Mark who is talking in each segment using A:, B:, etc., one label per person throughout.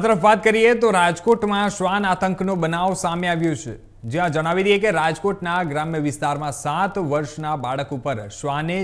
A: તરફ વાત કરીએ તો રાજકોટમાં શ્વાન આતંકનો બનાવ સામે આવ્યો છે, જ્યાં જણાવી દઈએ કે રાજકોટના ગ્રામ્ય વિસ્તારમાં 7 વર્ષના બાળક ઉપર શ્વાને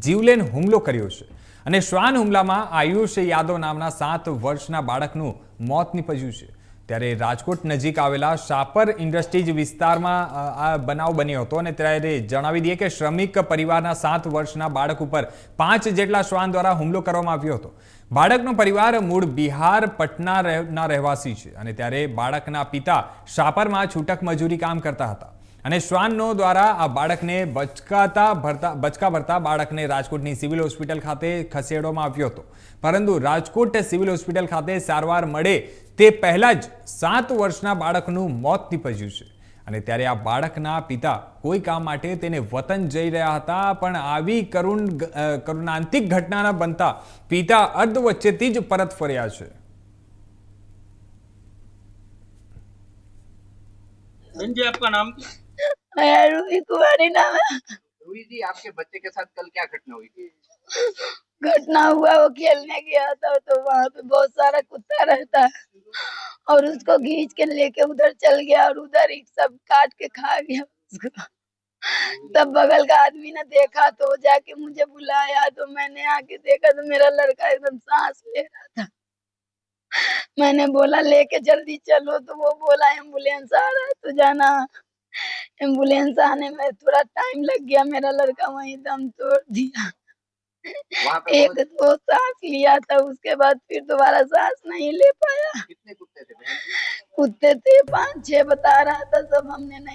A: જીવલેણ હુમલો કર્યો છે અને શ્વાન હુમલામાં આયુષ યાદવ નામના 7 વર્ષના બાળકનું મોત નીપજ્યું છે। ત્યારે રાજકોટ નજીક આવેલા શાપર ઇન્ડસ્ટ્રીઝ વિસ્તારમાં આ બનાવ બન્યો હતો અને ત્યારે જણાવી દઈએ કે શ્રમિક પરિવારના 7 વર્ષના બાળક ઉપર 5 જેટલા શ્વાન દ્વારા હુમલો કરવામાં આવ્યો હતો। બાળકનો પરિવાર મૂળ બિહાર પટનાના રહેવાસી છે અને ત્યારે બાળકના પિતા શાપરમાં છૂટક મજૂરી કામ કરતા હતા અને શ્વાનનો દ્વારા આ બાળકને બચકા ભરતા બાળકને રાજકોટની સિવિલ હોસ્પિટલ ખાતે ખસેડવામાં આવ્યો હતો, પરંતુ રાજકોટ સિવિલ હોસ્પિટલ ખાતે સારવાર મળે તે પહેલા જ 7 વર્ષના બાળકનું મોત નીપજ્યું છે અને ત્યારે આ બાળકના પિતા કોઈ કામ માટે તેને વતન જઈ રહ્યા હતા, પણ આવી કરુણાંતિક ઘટનાના બનતા પિતા અર્ધ વચ્ચેથી જ પરત ફર્યા છે।
B: जी आपका नाम?
C: रूही कुमारी नाम है।
B: रूही जी, आपके बच्चे के साथ कल क्या घटना हुई थी?
C: घटना हुआ, वो खेलने गया था तो वहाँ पे बहुत सारा कुत्ता रहता है और उसको खींच के लेके उधर चल गया और उधर ही सब काट के खा गया उसको। तब बगल का आदमी ने देखा तो जाके मुझे बुलाया, तो मैंने आके देखा तो मेरा लड़का एकदम सांस ले रहा था। मैंने बोला लेके जल्दी चलो, तो वो बोला एम्बुलेंस आ रहा है तो जाना। एम्बुलेंस आने में थोड़ा टाइम लग गया, मेरा लड़का वहीं दम तोड़ दिया। एक दो सांस लिया था, उसके बाद फिर दोबारा सांस नहीं ले पाया।
B: कितने कुत्ते थे बहन जी?
C: कुत्ते थे 5-6 बता रहा था, सब हमने नहीं